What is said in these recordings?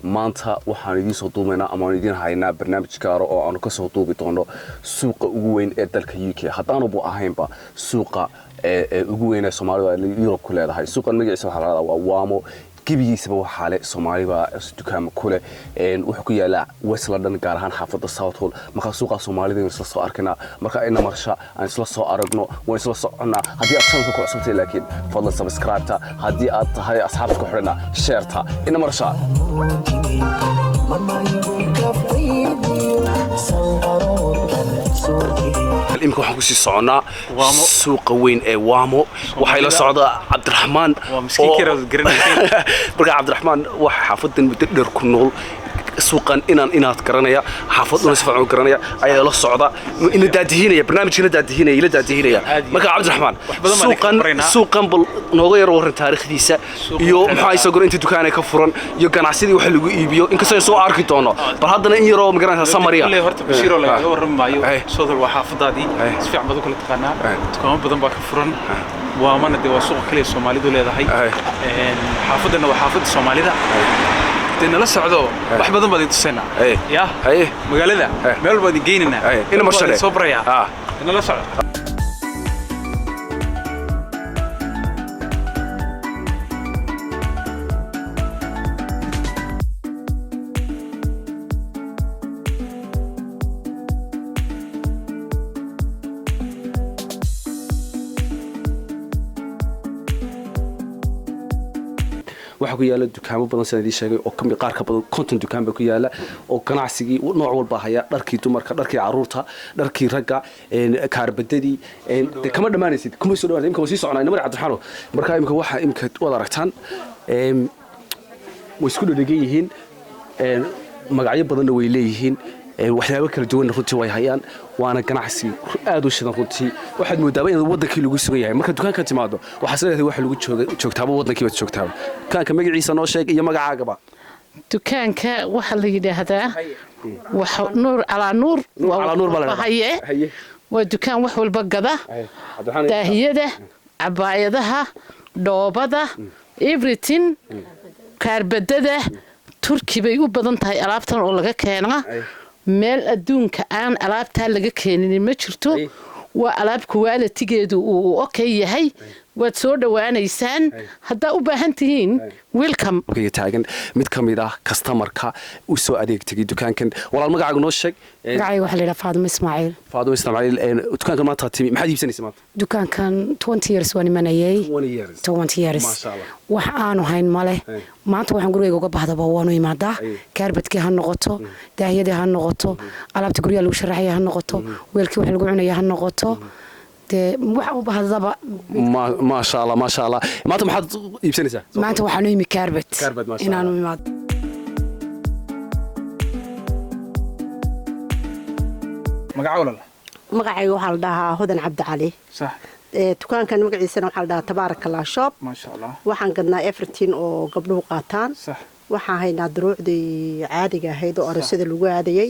maanta waxaan idiin soo duumaynaa ama aan idiin haynaa barnaamij gaar oo aanu ka soo duubi doono suuqa ugu weyn ee dalka UK hadaanuba ahaynba suuqa ugu weyn ee Soomaaliya Europe ku leedahay suuqan magaciisa waxa la yiraahdaa waa Wamo gibigiisaba waxa le Soomaaliba dukaamo kule wuxuu ku yaalaa West London gaar ahaan xaafadda Southall marka suuqa Soomaalida isla soo arkana marka ina marsha aan isla soo aragno waan isla soconaa hadii aad channelka ku cusubtay laakiin fadlan subscribe-ta hadii aad tahay asxaabta ku xirna share-ta ina marsha imka waxaan ku sii soconaa suuqa weyn ee Wamo waxay la socdaa Cabdiraxmaan marka Cabdiraxmaan waxa xaafadan muddo dheer ku nool suuqan inaad garanaya xaafaduna si fiican u garanaya ayaa la socda in daadihinaya barnaamijkana daadihinaya marka Cabdiraxmaan suuqan bal nooga yar waran taariikhdiisa iyo maxaa ay soo goor inta dukaanay ka furan iyo ganacsiga wax lagu iibiyo in kasoo soo arki doono bal haddana in yaro ma garanaysa Samaria horta Bashiro laga waramayo Southall waa xaafadaadii si fiican baad u kala taqaanaa dukaamo badan baa ka furan Wamana de waa suuq kale Soomaalidu leedahay xaafadana waa xaafadda Soomaalida nala socdo wax badan baad tusayna ya magaalada meel baad geynina in marshale soo baraya nala socdo waxa ku yaala dukaamo badan sanadii sheegay oo kamid qaar ka badan 50 dukaan ba ku yaala oo ganacsigii nooc walba haya dharkii dumarka dharkii caruurta dharkii ragga kaarbadadii kama dhamaanaysid kuma soo dhawaad imka sii soconaa Namar Cabdiraxmaan marka imka waxa imka wada aragtaan way isku dhagan yihiin magacyo badan way leeyihiin waxyaabo kala duwan runtii way hayaan waana ganacsi aad u shidan runtii waxaad moodaa in wadankii lagu sugan yahay marka dukaanka timaado waxa leedahay wax lagu joogtaaba wadankii wad joogtaaba dukaanka magaciisa noo sheeg iyo magacaagaba dukaanka waxa la yiraahdaa waxa nuur ala nuur haye waa dukaan wax walba gada daahiyada cabaayadaha dhoobada everything kaarbadada turki bay u badan tahay alaabtan oo laga keenaa meel adduunka aan alaabta laga keenin ma jirto waa alaab quality-geedu uu okay yahay waad soo dhawaanaysaan hadaa u baahan tihiin welcome okay taagan mid kamid ah customer-ka u soo adeegtay dukaankan walaal magacaaga noo sheeg magacayga waxa la yiraahdaa Faadimo Ismaaciil dukaankan maanta timi maxaad iibsanaysaa maanta dukaankan 20 years waan imanayay 20 years wax aanu hayn male maanta waxaan gurigayga uga bahdaba waanu imaadaa kaarbadkii ha noqoto daahiyada ha noqoto alaabta guriga lagu sharaxay ha noqoto weelkii wax lagu cunay ha noqoto waxa u bahdaba ما شاء الله maanta maxaad iibsanaysaa maanta waxaanu imi kaarbad inaanu imaado magacayga waxa la dhahaa Hodan Cabdi Cali صح dukaankan magaciisana waxa la dhahaa Tabarakallah shop ما شاء الله waxaan gadnaa everything oo gabdhuhu qaataan صح waxaan haynaa duruucdii caadiga ahayd oo aroosada lagu aadayay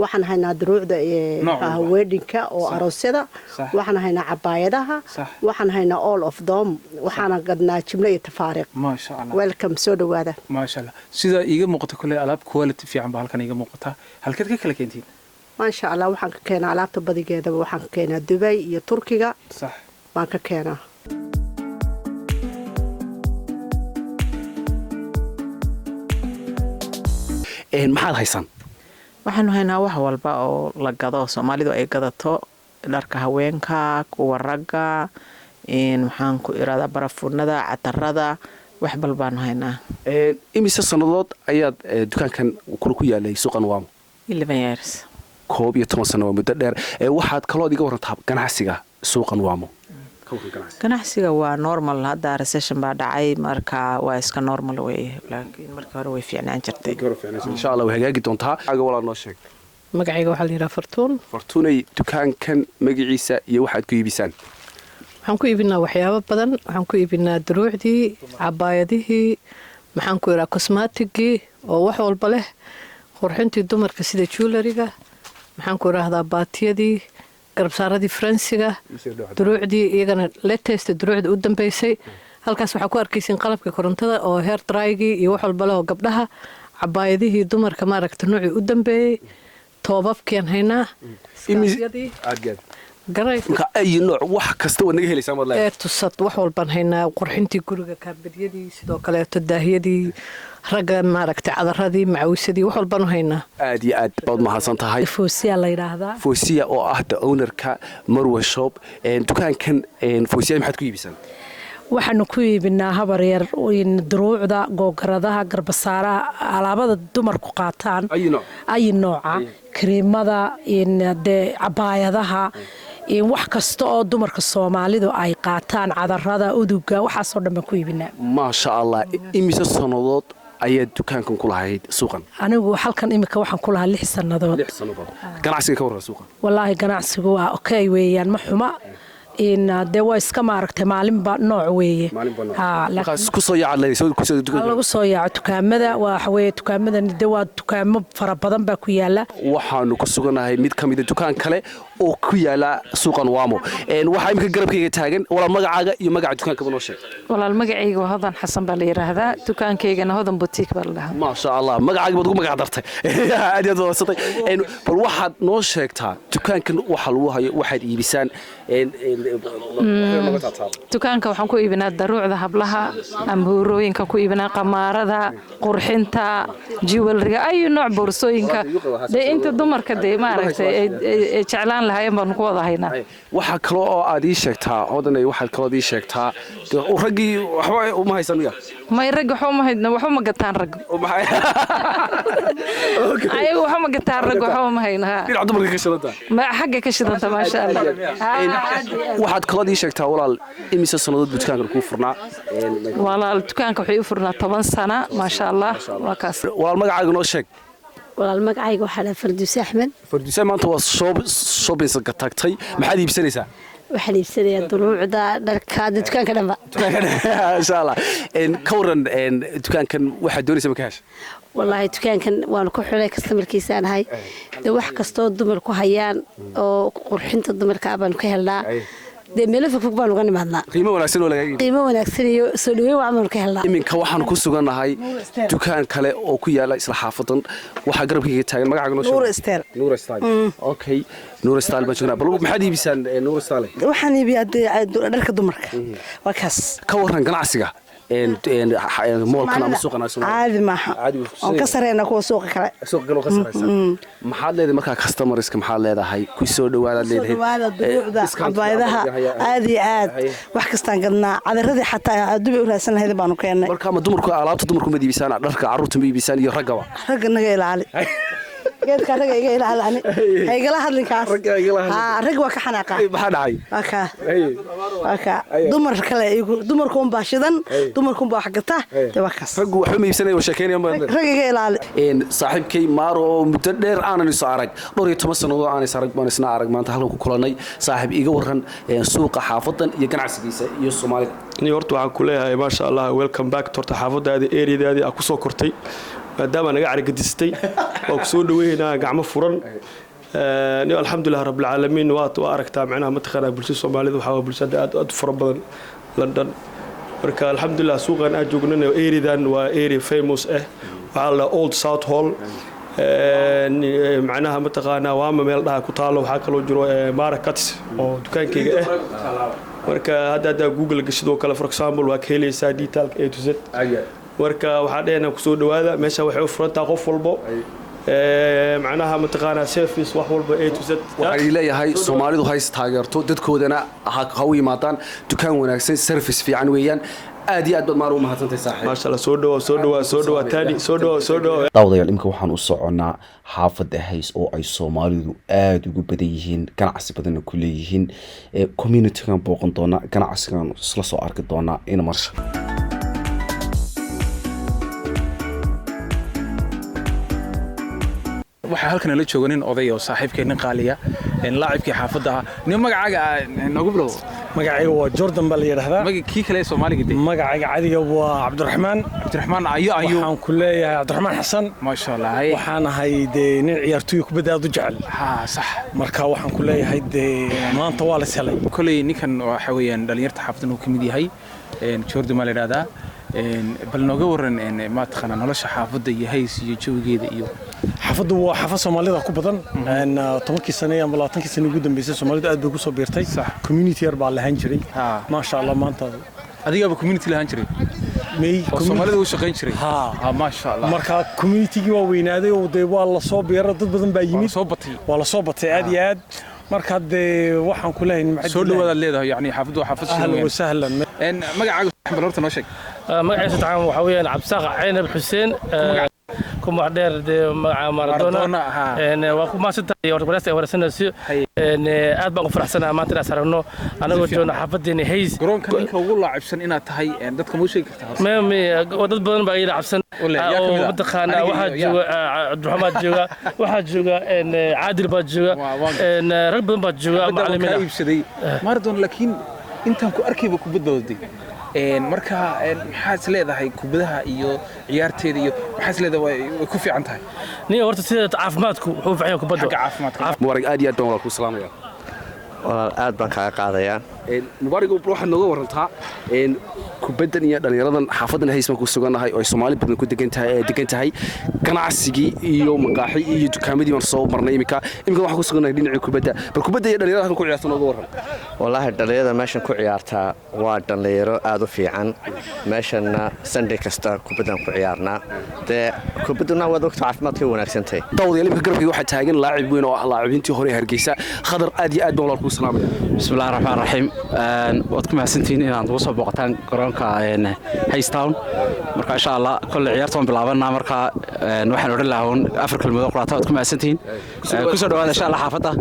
waxaan haynaa duruucda weddingka oo aroosada waxaan haynaa cabaayadaha waxaan haynaa all of them waxaan gadnaa jimle iyo tafaariq ما شاء الله welcome soo dhawaada ما شاء الله sida iiga muuqato kale alaab quality fiican ba halkan iiga muuqata halkeed ka kala keentiin ما شاء الله waxaan ka keenaa alaabta badigeeda waxaan ka keenaa Dubai iyo Turkiga صح baan ka keenaa maxaad haysan waxaanu haynaa wax walba oo la gado Soomaalidu ay gadato dharka haweenka kuwa ragga waxaan ku iraada barafuunada catarada wax balbaan haynaa imise sanadood ayaad dukaankan ku yaalay suuqan Wamo 11 years koob iyo 10 sano muddo dheer waxaad kaloo iga warantaa ganacsiga suuqan Wamo ganacsiga waa normal hadda recession baa dhacay marka waa iska normal way laakiin marka hore way fiicnaan jirtay insha Allah way hagaagi doontaa aga walaal noo sheeg magacayga waxa la yiraahdaa Fortunay dukaankan magaciisa iyo waxaad ku iibisaan waxaan ku iibinaa waxyaabo badan waxaan ku iibinaa duruucdii cabaayadihii maxaan ku iraahdaa cosmetic-gii oo wax walba leh qurxintii dumarka sida jewelry-ga maxaan ku iraahdaa baatiyadii garbsaaradii Faransiga duruucdii iyagana latest duruucda u dambeysay halkaas waxa ku arkaysiin qalabka korontada oo hair dry-gii iyo wax walba leh oo gabdhaha cabaayadihii dumarka maaragta noocii u dambeeyey toobabkeen haynaa iskaasyadii marka ay nooc wax kasta wad naga helaysaa maad leedahay tusad wax walbaan haynaa qurxintii guriga kaarbadyadii sidoo kaleeto daahiyadii ragga maaragtay cadaradii macawisadii wax walbaan u haynaa aad iyo aad baad mahadsan tahay foosiya la yidhaahdaa foosiya oo ah the ownerka Marwa shop dukaankan foosiya maxaad ku iibisaan waxaanu ku iibinaa habar yar duruucda googaradaha garbasaaraha alaabada dumarku qaataan ay nooca kareemada dee cabaayadaha wax kasta oo dumarka Soomaalidu ay qaataan cadarada uduga waxaasoo dhan ku iibinaa maasha Allah imise sanadood ayaad dukaankan ku lahayd suuqan anigu halkan imika waxaan ku lahaa 6 sanadood ganacsiga ka waran suuqan wallaahi ganacsigu waa okay weeyaan ma xuma dee waa iska maaragtay maalinba nooc weeye ku soo lagu soo yaaco dukaamada waxaweye dukaamadan de waa dukaamo fara badan baa ku yaala waxaanu ku suganahay mid ka mid a dukaan kale oo ku yaala suuqan Waamo waxaa imika garabkayga taagan walaal magacaaga iyo magaca dukaanka noo sheeg walaal magacayga waa Hodan Xasan baa la yiraahdaa dukaankaygana Hodan Boutique baa la dhahaa ma sha Allah magacaaga baad ugu magac dartay aad iyo doosatay bal waxaad noo sheegtaa dukaankan waxa lagu hayo waxaad iibisaan dukaanka waxaan ku iibinaa daruucda hablaha ambuurooyinka ku iibinaa qamaarada qurxinta jewelryga ay nooc boorsooyinka de inta dumarka de maaragtay ay jeclaan lahaayeen baan ku wada haynaa waxa kale oo aad ii sheegtaa Hodanay waxaad kale ii sheegtaa ragii waxba uma haysan miya may rag waxba ma gataan rag ayagu waxba ma gataan rag waxba ma haynaa dhinaca dumarka ka shidanta ma xagga ka shidanta ma sha Allah waxaad kala ii sheegtaa walaal imise sanadood dukaanka ku furnaa walaal dukaanka wuxuu u furnaa 10 sano ma sha Allah waa kaas walaal magacaaga noo sheeg walaal magacayga waxa la Farduus Axmed Farduus maanta waa shopping ka tagtay maxaad iibsanaysaa waxa la iibsanayaa duruucda dharka dukaanka dhanba insha Allah ka waran dukaankan waxa doonaysaa ma ka heshay wallahi dukaankan waan ku xulay customerkiisaan ahay de wax kasto dumar ku hayaan oo qurxinta dumarka baan ka helnaa de meelo fog baan uga nimaadnaa qiimo wanaagsan oo laga iibiyo qiimo wanaagsan iyo soo dhaweyn waan ka helnaa iminka waxaan ku suganahay dukaan kale oo ku yaala isla xaafadan waxa garabkayga taagan magacaaga noo sheeg Nuur Style okay Nuur Style baa joognaa bal maxaad iibisaan Nuur Style waxaan iibiyaa dharka dumarka waa kaas ka waran ganacsiga moolkan ama suuqan caadi maaha oo ka sareena kuwa suuqa kale ka sareysa maxaad leedahay markaa customerska maxaad leedahay ku soo dhawaada duruucda cabaayadaha aad iyo aad wax kastaan gadnaa cadaradii xataa dubay u raadsan lahayd baanu keennay marka ma dumarku alaabta dumarku ma diibisaan dharka carruurta ma iibisaan iyo raggaba ragga naga ilaali geedka ragga iga ilaalani haygala hadlinkaas rag waa ka xanaaqa maxaa dhacay aka dumar kale dumarku un baashidan dumarku un baa wax gata waa kaas raggu waxa ma iibsanayaan sheekeynayaan rag iga ilaali saaxiibkay Maaro oo muddo dheer aanan is arag 12 sanadood aan is arag baan isna arag maanta halkan ku kulanay saaxiib iga waran suuqa xaafadan iyo ganacsigiisa iyo Soomaalida ni horta waxaan ku leeyahay ma sha Allah welcome back torta xaafadaada area-daadi aan ku soo kortay maadaama naga argagistay oo ku soo dhaweynaa gacmo furan alxamdulilah rabbil caalamiin waa aragtaa macnaha ma taqaanaa bulshada Soomaalida waxa bulshada aad fara badan London marka alxamdulilah suuqan aad joognana area-dan waa area famous waxa la Old South Hall macnaha ma taqaanaa waa meel dhaha ku taalo waxa kale oo jiro Market oo dukaankayga marka hadda Google gashado kale for example waa ka helaysaa detail A to Z marka waxa dheena ku soo dhawaada meesha waxay u furantaa qof walbo macnaha ma taqaanaa service wax walba A to Z waxay leeyahay Soomaalidu hays taageerto dadkoodana ha u yimaadaan dukaan wanaagsan service fiican weeyaan aad iyo aad baad maar u mahadsantahay saaxiib maasha Allah soo dhawa taani soo dhawa dawadayaal imka waxaan u soconaa xaafada hays oo ay Soomaalidu aad ugu badan yihiin ganacsi badan ku leeyihiin community-gan booqan doona ganacsigan isla soo arki doona in marsha waxa halkan la joogo nin oday oo saaxiibkeena qaaliya laacibkii xaafadda nin magacaaga nagu bilow magacayga waa Jordan bal yiraahdaa magacii kale Soomaaliga magacayga cadiga waa Cabdiraxmaan ayo waxaan ku leeyahay Cabdiraxmaan Xasan ma sha Allah waxaan ahay nin ciyaartoy kubadda aad u jecel sax marka waxaan ku leeyahay maanta waa la helay kulay ninkan waxa weeyaan dhalinyarta xaafaddan uu kamid yahay Jordan ma la yiraahdaa bal nooga waran ma taqaana nolosha xaafadda iyo hays iyo jawigeeda iyo xaafaddu waa xaafad Soomaalida ku badan 10 sano ama 20 sano ugu dambeysay Soomaalida aad bay ku soo biirtay community yar baa lahayn jiray ma sha Allah maanta adiga community lahayn jiray may Soomaalida u shaqeyn jiray ma sha Allah marka community-gi waa weynaaday oo waa la soo biiray dad badan baa yimid waa la soo batay aad iyo aad marka waxaan ku leeyahay soo dhawaad leedahay yani xaafaddu xaafad ahlan wa sahlan magacaaga balorta noo sheeg magaciisa tacan waxa weeyaan Cabsaaq Caynab Xuseen kuma dheer Maradona waa kuma saddex warsanayso aad baan u faraxsanahay maanta inaan saragno anagoo joogno xaafadeena Hays garoonka ninka ugu laacibsan inaad tahay dadka ma sheegi kartaa dad badan baa ila cabsan oo madaqaana waxa jooga Abdulrahmaan jooga waxa jooga Caadil baa jooga rag badan baa jooga macallimiin iibsaday Maradona laakiin intaan ku arkayba ku badbaaday marka maxaad leedahay kubadaha iyo ciyaarteeda iyo maxaad leedahay way ku fiican tahay nin horta sida caafimaadku wuxuu fiican kubadda caafimaadka mubarak aad iyo aad baan ku salaamaya walaal aad baan ka qaadayaa mubarak waxaad nooga warantaa kubaddan iyo dhalinyaradan xaafadan Hays baan ku suganahay oo Soomaali badan ku degan tahay ganacsigii iyo maqaaxi iyo dukaamadii baan soo marnay imika waxaan ku suganahay dhinaca kubadda bal kubadda iyo dhalinyarada ku ciyaartan nooga waran wallahi dhalinyarada meeshan ku ciyaarta waa dhalinyaro aad u fiican meeshana Sunday kasta kubaddan ku ciyaarnaa kubadduna waa dadka caafimaadka wanaagsantahay dawladda imika garabkii waxa taagan laacib weyn oo ah laacibintii hore Hargeysa Khadar aad iyo aad baan walaal ku salaamaya bismillaahir rahmaanir rahiim waad ku mahadsantihiin inaad ugu soo booqataan garoonka Hays Town marka insha Allah kulli ciyaartoon bilaabanaa marka waxaan oran lahaa afar kalmood quraata waad ku mahadsantihiin ku soo dhawaada insha Allah xaafadda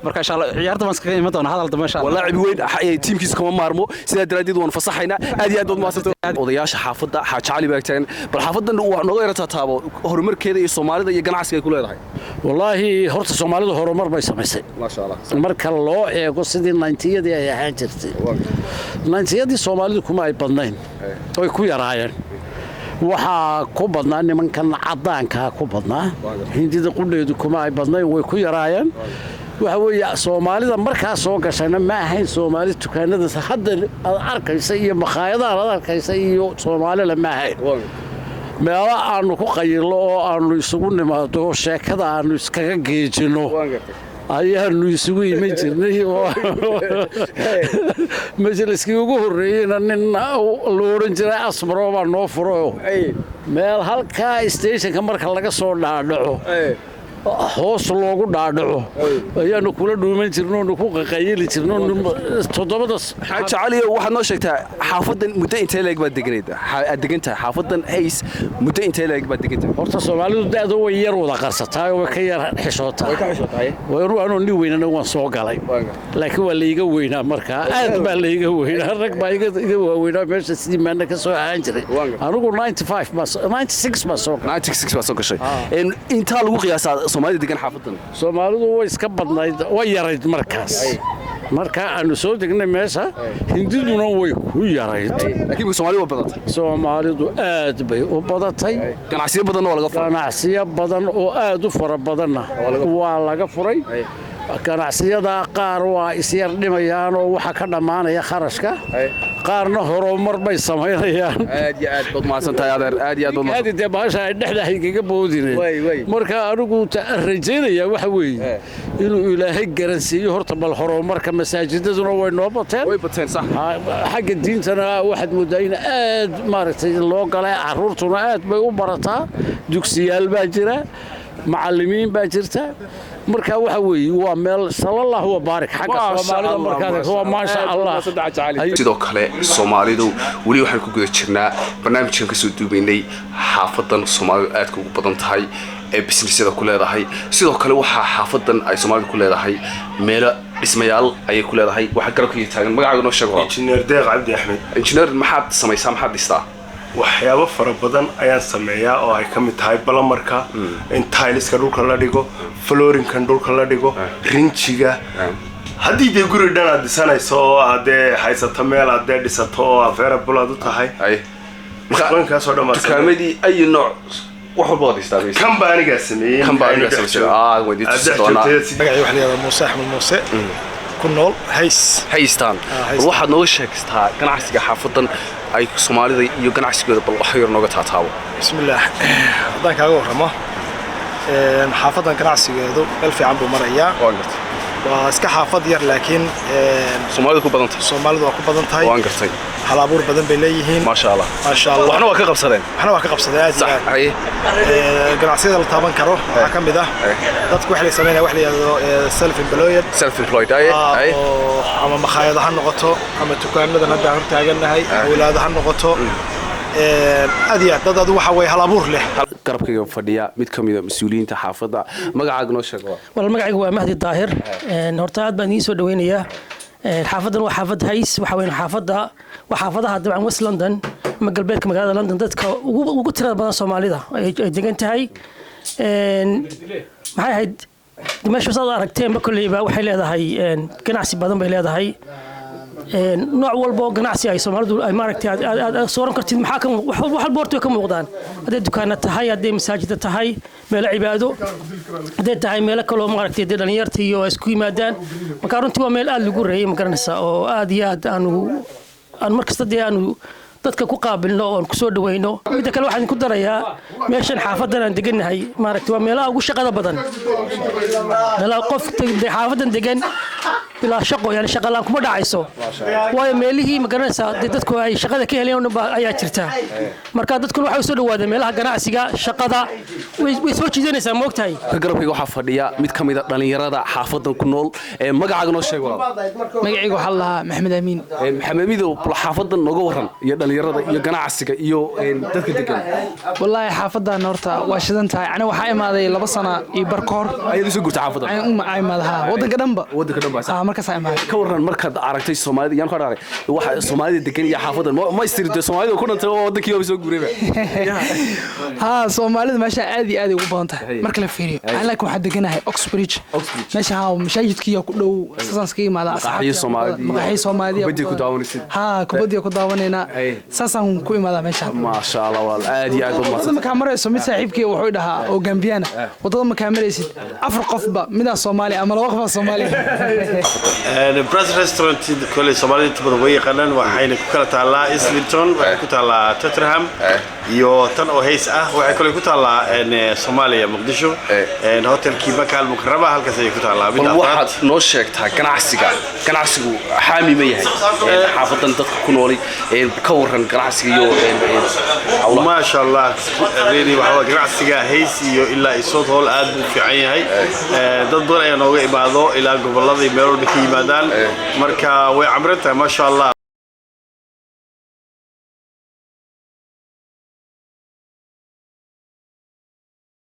marka insha Allah ciyaarta waan iskaga iman doonaa hadal dambe insha Allah laacib weyn teamkiisa kama maarmo sida daraadid waan fasaxaynaa aad iyo aad baad mahadsantahay odayaasha xaafadda Xaaji Cali baa taagan bal xaafaddan wax nooga yarata taabo horumarkeeda iyo Soomaalida iyo ganacsiga ay ku leedahay wallahi horta Soomaalida horumar bay sameysay ma sha Allah marka loo eego sidii 90yadii ay ahaan jirtay 90yadii Soomaalidu kuma ay badnayn oo ku yaraayeen waxa ku badnaa nimankan cadaanka ku badnaa hindida qudheedu kuma ay badnayn way ku yaraayeen waxa weeye Soomaalida markaa soo gashayna ma ahayn Soomaali dukaanada hadda arkaysa iyo maqaayadaha arkaysa iyo Soomaali la ma ahayn meelo aanu ku qaylo oo aanu isugu nimaado sheekada aanu iskaga geejino ayaanu isugu iman jirnay majliskii ugu horeeyayna nin la oran jiray Asmaro baa noo furo meel halka stationka marka laga soo dhaadhaco hoos loogu dhaadhaco ayaanu kula dhuuman jirnoo ku qaqayli jirnoo todobada Xaaji Cali waxaad noo sheegtaa xaafadan muddo intee leeg baad degantahay xaafadan Hays muddo intee leeg baad degantahay horta Soomaalidu daado way yar wada qarsataa oo ka yar xishootaa waanu nin weynana waan soo galay laakiin waa leeyga weynaa marka aad baa leeyga weynaa rag baa iga weynaa meesha sidii maana ka soo ahaan jiray anigu 96 baa soo gashay inta lagu qiyaasaa Soomaalida degan xaafadan Soomaalidu way iska badnayd way yarayd markaas marka aanu soo degnay meesha hindiduna way ku yarayd laakiin Soomaalidu waa badatay Soomaalidu aad bay u badatay ganacsiyo badan oo laga furay ganacsiyo badan oo aad u fara badan waa laga furay ganacsiyada qaar waa isyar dhimayaan oo waxa ka dhamaanaya kharashka qaarna horumar bay sameeyaan aad iyo aad baad mahadsantahay aad iyo aad aad de baasha ay dhexdahay kaga boodinay marka anigu rajeynaya waxa weeye inuu Ilaahay garansiiyo horta bal horumarka masaajidaduna way noo bateen sax xagga diintana waxaad moodaa in aad maaragtay loo galay caruurtuna aad bay u barataa dugsiyaal baa jira macallimiin baa jirta marka waxa weeye waa meel sallallahu wa baarik xagga Soomaalida markaa waa ma sha Allah sidoo kale Soomaalidu wali waxaan ku guda jirnaa barnaamijkan ka soo duubaynay xaafadan Soomaalidu aad ugu badan tahay ee businessyada ku leedahay sidoo kale waxa xaafadan ay Soomaalidu ku leedahay meel dhismayaal ay ku leedahay waxa garabka taagan magacaaga noo sheego Engineer Deeq Cabdi Axmed engineer maxaad samaysaa maxaad dhistaa waxyaabo fara badan ayaan sameeyaa oo ay ka mid tahay balamarka in tileska dhulka la dhigo flooringkan dhulka la dhigo rinjiga haddii dee guri dhan aad dhisanayso oo aad haysato meel aad dhisato oo available aad u tahay shaqooyinkaasoo dhan dukaamadii ay nooc wax walba wada istaagay kambaniga sameeyay magacii waxa la yiraahdaa Muuse Axmed Muuse ku nool haystaan waxaad nooga sheegtaa ganacsiga xaafadan ay Soomaalida iyo ganacsigooda bal wax yar nooga taataabo bismillaah haddaan kaaga warramo xaafadan ganacsigeedu meel fiican buu marayaa waa iska xaafad yar laakiin Soomaalidu waa ku badan tahay waan gartay hal abuur badan bay leeyihiin ma sha Allah waxna waa ka qabsadeen aad iyo aad ganacsiyada la taaban karo waxa kamid ah dadku wax la sameeyaa wax la yiraahdo self employed ama makhaayadaha noqoto ama dukaamada hadda hor taaganahay awlaadaha noqoto aad iyo aad dad waxa way hal abuur leh garabkayga fadhiya mid kamid ah mas'uuliyiinta xaafadda magacaaga noo sheeg wal magacaygu waa Mahdi Daahir horta aad baan idin soo dhaweynayaa xaafadan waa xaafad hays waxa weyn xaafadaha dabcan West London ama galbeedka magaalada London dadka ugu tirada badan Soomaalida ay degan tahay maxay ahayd meesha soo aragteen kulliba waxay leedahay ganacsi badan bay leedahay nooc walba oo ganacsi ay Soomaalidu ay maaragtay aad sooran kartid maxaa kan wax boorto ka muuqdaan haday dukaana tahay haday masaajida tahay meel cibaado haday tahay meel kale oo maaragtay dhalinyarta iyo isku yimaadaan marka runtii waa meel aad lagu reeyay ma garanaysaa oo aad iyo aad aan markasta aanu dadka ku qaabilno oo ku soo dhaweyno mid kale waxaan ku darayaa meeshan xaafadan aan deganahay maaragtay waa meelaha ugu shaqada badan meelaha qof xaafadan degan bila shaqo yani shaqo laan kuma dhacayso waayo meelihii ma garanaysaa dadku ay shaqada ka helayaan ayaa jirta marka dadku waxay soo dhawaadeen meelaha ganacsiga shaqada way soo jiidanaysaa ma ogtahay garabkayga waxa fadhiya mid kamid ah dhalinyarada xaafadan ku nool magacaaga noo sheeg magacaygu waxa la Maxamed Amiin Maxamed xaafadan nooga waran iyo dhalinyarada iyo ganacsiga iyo dadka degan wallahi xaafadan horta waa shidan tahay ana waxa imaaday 2 sano iyo barkoor ayadu soo gurtay xaafadan ay imaadaha wadanka dhanba marka saamay ka waran markaad aragtay Soomaalida yaan ka dhaaray waxa Soomaalida degan iyo xaafadan ma istirdo Soomaalida ku dhantay oo wadankii oo soo guurayba Soomaalida meesha aad iyo aad ugu badan tahay marka la fiiriyo aan laakiin waxa deganahay Oxbridge meesha mashaajidkii ku dhow sasanskii imaada asxaabta Soomaalida kubadii ku daawanaysid kubadii ku daawanayna sasan ku imaada meesha ma sha Allah wal aad iyo aad u mahadsan marka marayso mid saaxiibkii wuxuu dhahaa oo Gambiana wadada marka maraysid afar qofba mid Soomaali ama laba qof Soomaali Brass Restaurant كل Soomaali inta way yaqaanaan waxayna ku kala taalaa Islington waxay ku taalaa Tottenham iyo tan oo heys ah waxay kale ku taalaa Soomaaliya Muqdisho hotelkii Maka al-Mukarrama halkaas ay ku taalaa waxaad noo sheegtaa ganacsigu xaami ma yahay xaafadan dadka ku nool ka waran ganacsiga iyo ma sha Allah really waxa ganacsiga heys iyo ilaa isoo hol aad u fiican yahay dad badan ayaa nooga imaado ilaa gobolada meelo ka yimaadaan marka way camranta ma sha Allah